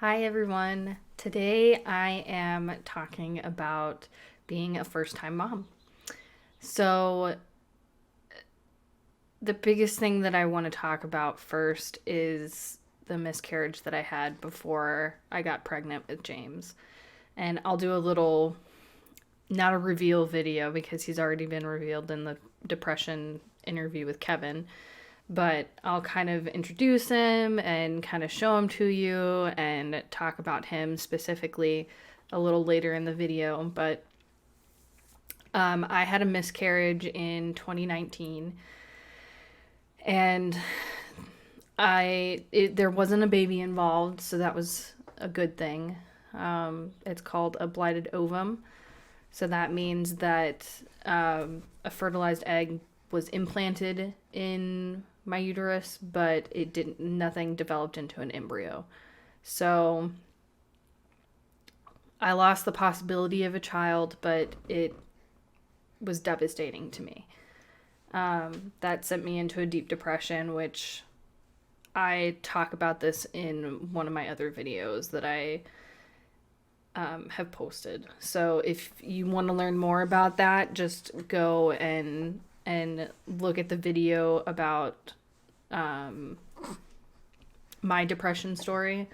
Hi everyone. Today I am talking about being a first time mom. So, the biggest thing that I want to talk about first is the miscarriage that I had before I got pregnant with James. And I'll do a little, not a reveal video because he's already been revealed in the depression interview with Kevin, but I'll kind of introduce him and kind of show him to you and talk about him specifically a little later in the video. But I had a miscarriage in 2019, and there wasn't a baby involved, so that was a good thing. It's called a blighted ovum, so that means that a fertilized egg was implanted in my uterus, but nothing developed into an embryo. So I lost the possibility of a child, but it was devastating to me. That sent me into a deep depression, which I talk about this in one of my other videos that I have posted. So if you want to learn more about that, just go and look at the video about my depression story.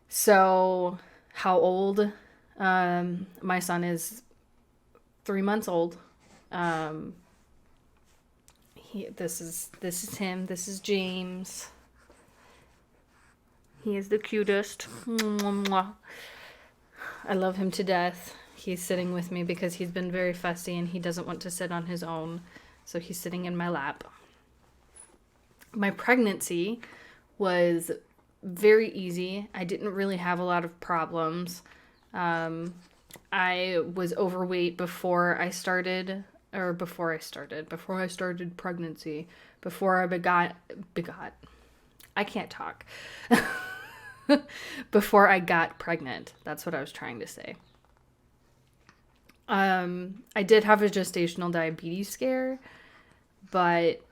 So how old? My son is 3 months old. This is him. This is James. He is the cutest. I love him to death. He's sitting with me because he's been very fussy and he doesn't want to sit on his own. So he's sitting in my lap. My pregnancy was very easy. I didn't really have a lot of problems. I was overweight before I started pregnancy, before I begot, I can't talk. Before I got pregnant. That's what I was trying to say. I did have a gestational diabetes scare, but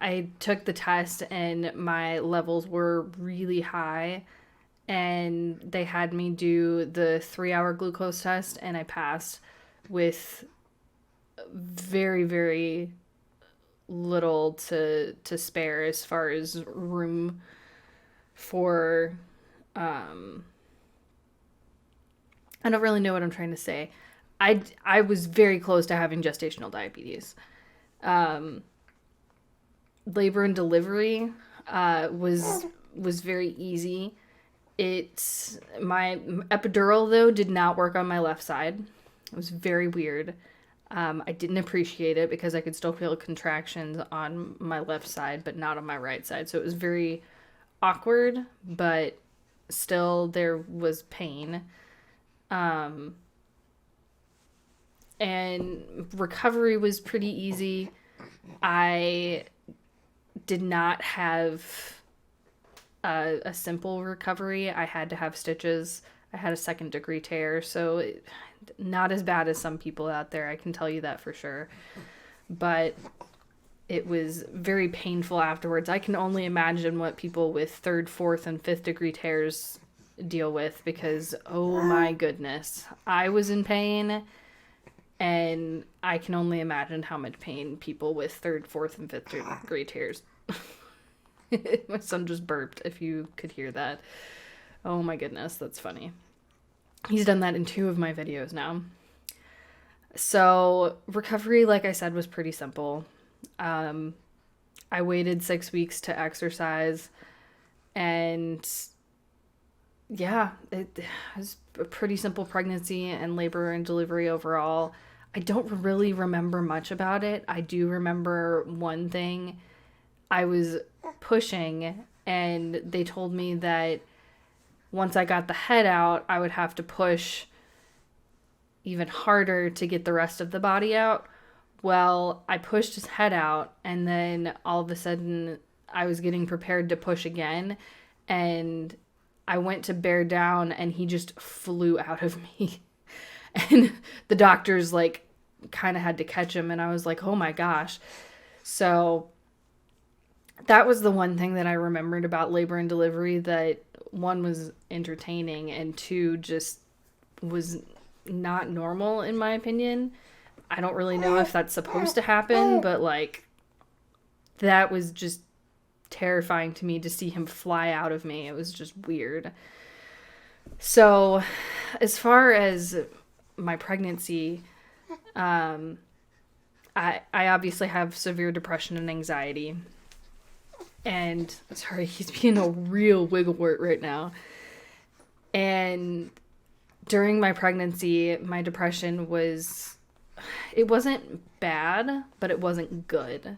I took the test and my levels were really high, and they had me do the 3-hour glucose test, and I passed with very, very little to spare as far as room for I don't really know what I'm trying to say. I was very close to having gestational diabetes. Labor and delivery was very easy. My epidural though did not work on my left side. It was very weird. I didn't appreciate it because I could still feel contractions on my left side, but not on my right side. So it was very awkward, but still there was pain. And recovery was pretty easy. I did not have a simple recovery. I had to have stitches. I had a 2nd-degree tear, so not as bad as some people out there, I can tell you that for sure. But it was very painful afterwards. I can only imagine what people with 3rd, 4th, and 5th-degree tears deal with because, oh my goodness, I was in pain, and I can only imagine how much pain people with 3rd, 4th, and 5th-degree tears. My son just burped, if you could hear that. Oh my goodness, that's funny. He's done that in 2 of my videos now. So recovery, like I said, was pretty simple. I waited 6 weeks to exercise, and yeah, it was a pretty simple pregnancy and labor and delivery overall. I don't really remember much about it. I do remember one thing. I was pushing, and they told me that once I got the head out, I would have to push even harder to get the rest of the body out. Well, I pushed his head out, and then all of a sudden I was getting prepared to push again, and I went to bear down, and he just flew out of me. And the doctors, kind of had to catch him, and I was like, oh my gosh. So that was the one thing that I remembered about labor and delivery that one was entertaining and two just was not normal in my opinion. I don't really know if that's supposed to happen, but like that was just terrifying to me to see him fly out of me. It was just weird. So as far as my pregnancy, I obviously have severe depression and anxiety. And sorry, he's being a real wigglewort right now. And during my pregnancy, my depression it wasn't bad, but it wasn't good.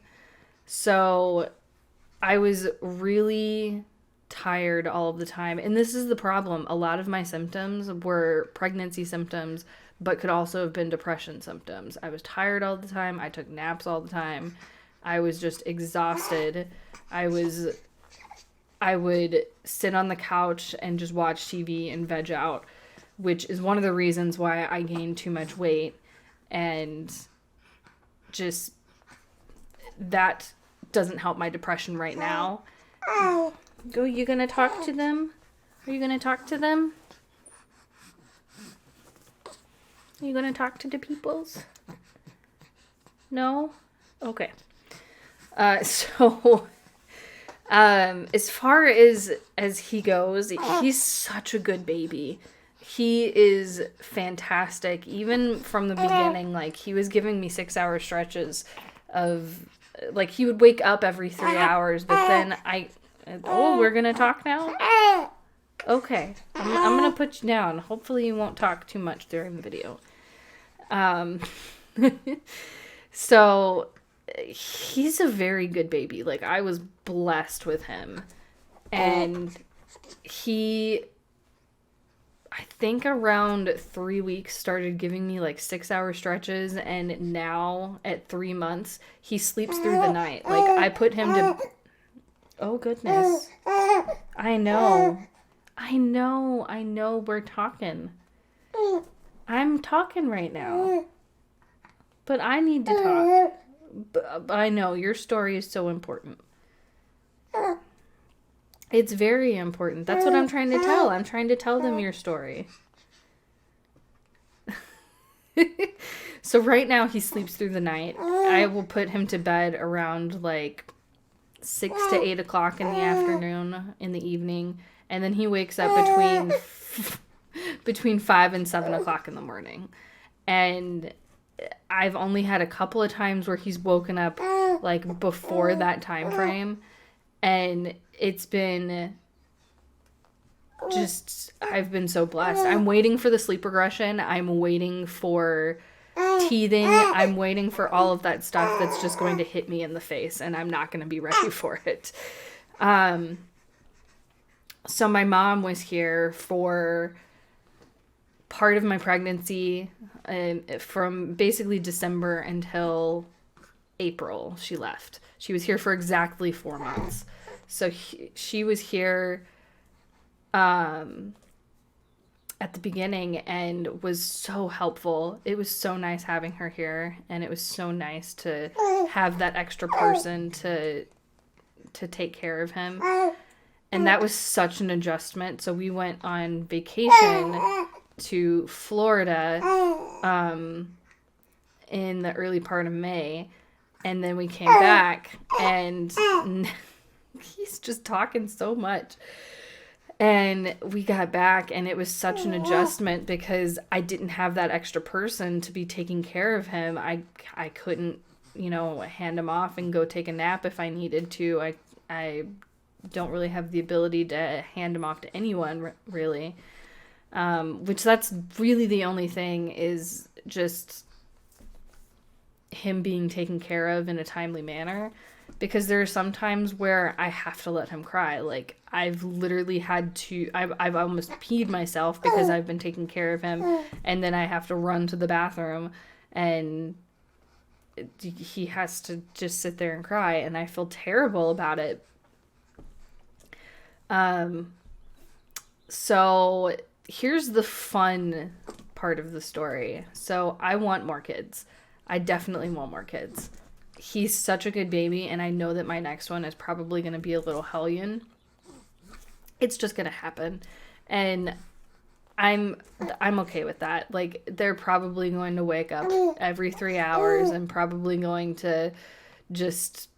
So I was really tired all of the time. And this is the problem. A lot of my symptoms were pregnancy symptoms, but could also have been depression symptoms. I was tired all the time. I took naps all the time. I was just exhausted. I would sit on the couch and just watch TV and veg out, which is one of the reasons why I gained too much weight. And just that doesn't help my depression right now. Go, you gonna talk to them? Are you gonna talk to them? Are you gonna talk to the peoples? No? Okay. So as far as he goes, he's such a good baby. He is fantastic. Even from the beginning, like he was giving me 6-hour stretches of like he would wake up every 3 hours, but then we're gonna talk now? Okay. I'm gonna put you down. Hopefully you won't talk too much during the video. So he's a very good baby. Like I was blessed with him. And I think around 3 weeks started giving me like 6-hour stretches, and now at 3 months he sleeps through the night. Like I put him to oh goodness. I know we're talking. I'm talking right now. But I need to talk. I know your story is so important. It's very important. That's what I'm trying to tell. I'm trying to tell them your story. So right now he sleeps through the night. I will put him to bed around like 6 to 8 o'clock in the afternoon, in the evening. And then he wakes up between 5 and 7 o'clock in the morning. And I've only had a couple of times where he's woken up like before that time frame. And it's been just, I've been so blessed. I'm waiting for the sleep regression. I'm waiting for teething. I'm waiting for all of that stuff that's just going to hit me in the face, and I'm not going to be ready for it. So my mom was here for part of my pregnancy, from basically December until April. She left. She was here for exactly 4 months. So she was here at the beginning and was so helpful. It was so nice having her here, and it was so nice to have that extra person to take care of him. And that was such an adjustment. So we went on vacation to Florida in the early part of May, and then we came back, and he's just talking so much. And we got back, and it was such an adjustment because I didn't have that extra person to be taking care of him. I couldn't, hand him off and go take a nap if I needed to. I don't really have the ability to hand him off to anyone, really. Which that's really the only thing, is just him being taken care of in a timely manner. Because there are some times where I have to let him cry. Like, I've literally had to, I've almost peed myself because I've been taking care of him. And then I have to run to the bathroom, and he has to just sit there and cry. And I feel terrible about it. So here's the fun part of the story. So I want more kids. I definitely want more kids. He's such a good baby, and I know that my next one is probably going to be a little hellion. It's just gonna happen. And I'm okay with that. Like, they're probably going to wake up every 3 hours and probably going to just,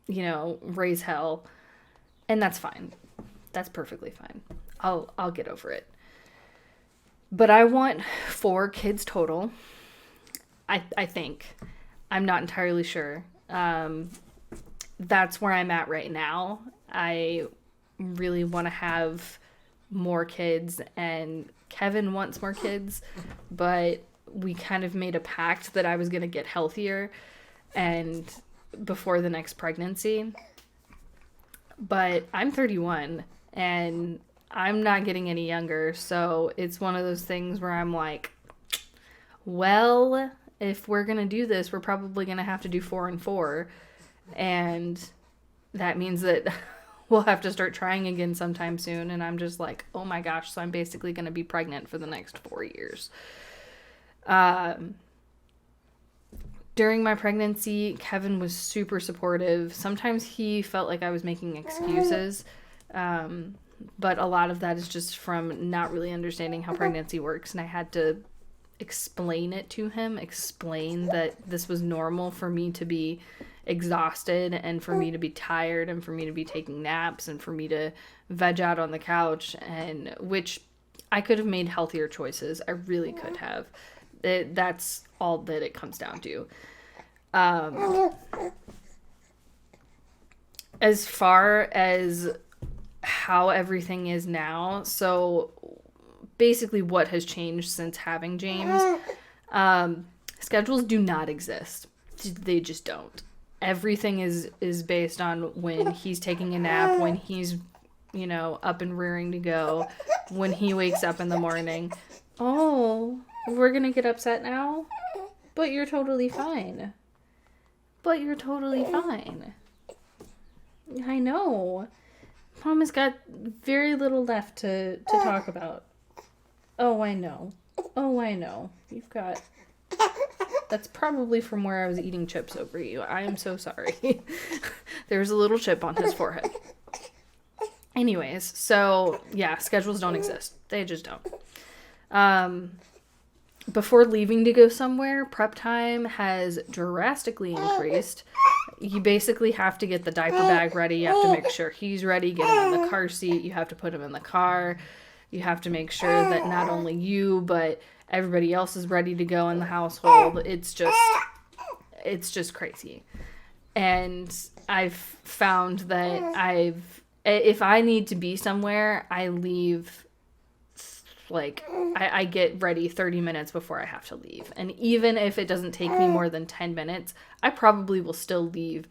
raise hell. And that's fine. That's perfectly fine. I'll get over it. But I want 4 kids total. I think. I'm not entirely sure. That's where I'm at right now. I really want to have more kids, and Kevin wants more kids, but we kind of made a pact that I was going to get healthier and before the next pregnancy. But I'm 31 and I'm not getting any younger, so it's one of those things where I'm like, well, if we're going to do this, we're probably going to have to do 4 and 4, and that means that we'll have to start trying again sometime soon. And I'm just like, oh my gosh, so I'm basically going to be pregnant for the next 4 years. During my pregnancy, Kevin was super supportive. Sometimes he felt like I was making excuses, but a lot of that is just from not really understanding how pregnancy works, and I had to explain it to him, explain that this was normal for me to be exhausted and for me to be tired and for me to be taking naps and for me to veg out on the couch, and which I could have made healthier choices. I really could have. That's all that it comes down to. As far as how everything is now, so basically what has changed since having James, schedules do not exist. They just don't. Everything is based on when he's taking a nap, when he's, up and rearing to go, when he wakes up in the morning. Oh, we're gonna get upset now? But you're totally fine. I know. Mom has got very little left to talk about. Oh, I know. You've got... That's probably from where I was eating chips over you. I am so sorry. There's a little chip on his forehead. Anyways, so, yeah, schedules don't exist. They just don't. Before leaving to go somewhere, prep time has drastically increased. You basically have to get the diaper bag ready. You have to make sure he's ready, get him in the car seat. You have to put him in the car. You have to make sure that not only you, but everybody else is ready to go in the household. It's just crazy. And I've found that if I need to be somewhere, I leave, I get ready 30 minutes before I have to leave. And even if it doesn't take me more than 10 minutes, I probably will still leave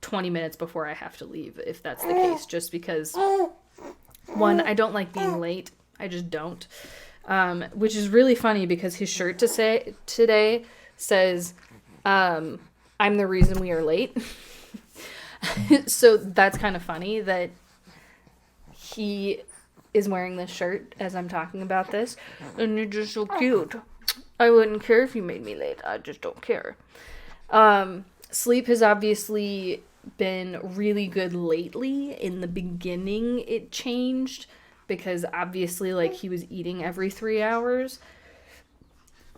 20 minutes before I have to leave, if that's the case, just because, one, I don't like being late. I just don't. Which is really funny because his shirt today says, I'm the reason we are late. So that's kind of funny that he is wearing this shirt as I'm talking about this. And you're just so cute. I wouldn't care if you made me late. I just don't care. Sleep has obviously been really good lately. In the beginning, it changed because obviously, he was eating every 3 hours.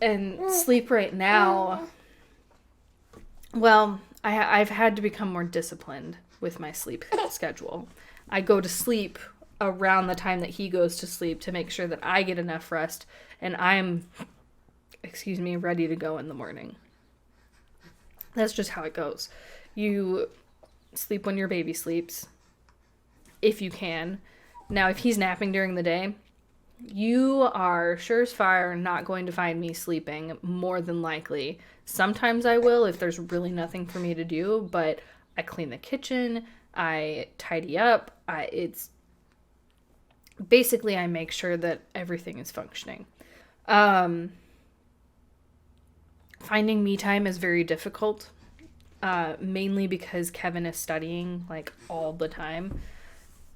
And sleep right now, well, I've had to become more disciplined with my sleep schedule. I go to sleep around the time that he goes to sleep to make sure that I get enough rest and I'm, ready to go in the morning. That's just how it goes. You sleep when your baby sleeps, if you can. Now, if he's napping during the day, you are sure as fire not going to find me sleeping, more than likely. Sometimes I will if there's really nothing for me to do, but I clean the kitchen, I tidy up, basically I make sure that everything is functioning. Finding me time is very difficult, mainly because Kevin is studying all the time,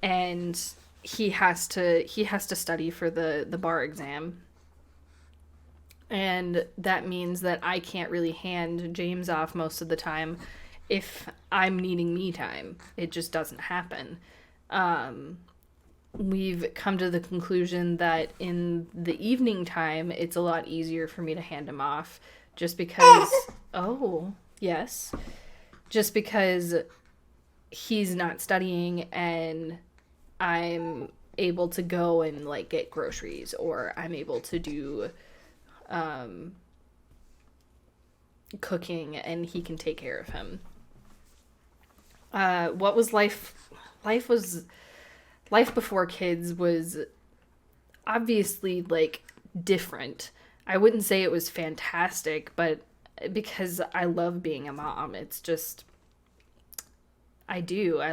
and he has to study for the bar exam. And that means that I can't really hand James off most of the time if I'm needing me time. It just doesn't happen. We've come to the conclusion that in the evening time, it's a lot easier for me to hand him off just because, oh, yes, just because he's not studying and I'm able to go and like get groceries, or I'm able to do cooking and he can take care of him. What was life before kids was obviously like different. I wouldn't say it was fantastic, but because I love being a mom, it's just I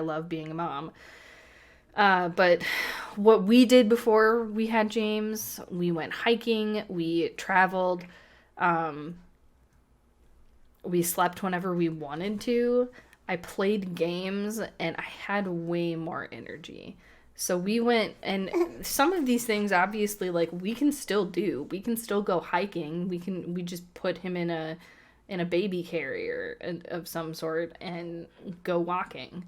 love being a mom. But what we did before we had James, we went hiking, we traveled, we slept whenever we wanted to. I played games and I had way more energy. So we went, and some of these things obviously like we can still do. We can still go hiking. We just put him in a baby carrier of some sort and go walking,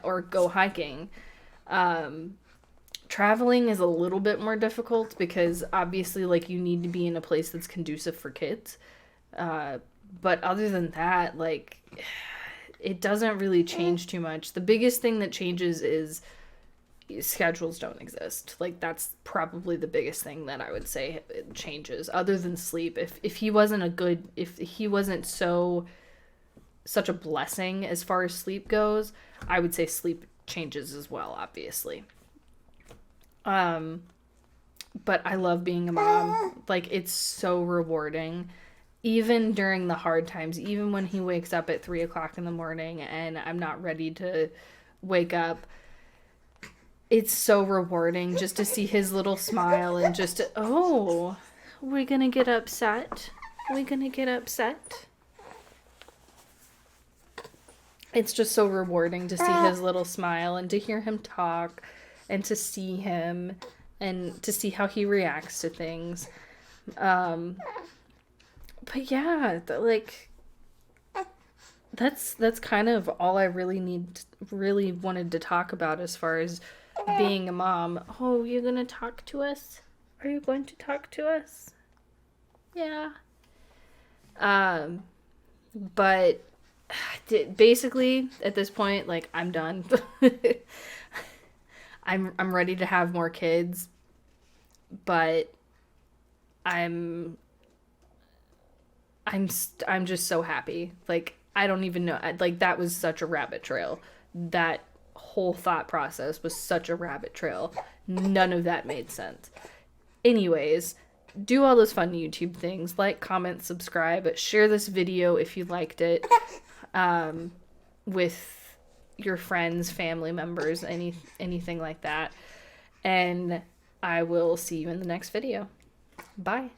or go hiking. Traveling is a little bit more difficult because obviously like you need to be in a place that's conducive for kids. But other than that, like it doesn't really change too much. The biggest thing that changes is schedules don't exist. Like that's probably the biggest thing that I would say it changes, other than sleep. If he wasn't such a blessing as far as sleep goes, I would say sleep changes as well, obviously. But I love being a mom. Like it's so rewarding. Even during the hard times, even when he wakes up at 3 o'clock in the morning and I'm not ready to wake up, it's so rewarding just to see his little smile and just to, oh, we're gonna get upset. We're gonna get upset. It's just so rewarding to see his little smile and to hear him talk and to see him and to see how he reacts to things. But yeah, that's kind of all I really wanted to talk about as far as being a mom. Oh, you're gonna talk to us? Are you going to talk to us? Yeah. But basically at this point, like I'm done. I'm ready to have more kids, but I'm I'm just so happy. Like I don't even know. Like that was such a rabbit trail. That whole thought process was such a rabbit trail. None of that made sense. Anyways, do all those fun YouTube things. Like, comment, subscribe. Share this video if you liked it. With your friends, family members, anything like that. And I will see you in the next video. Bye.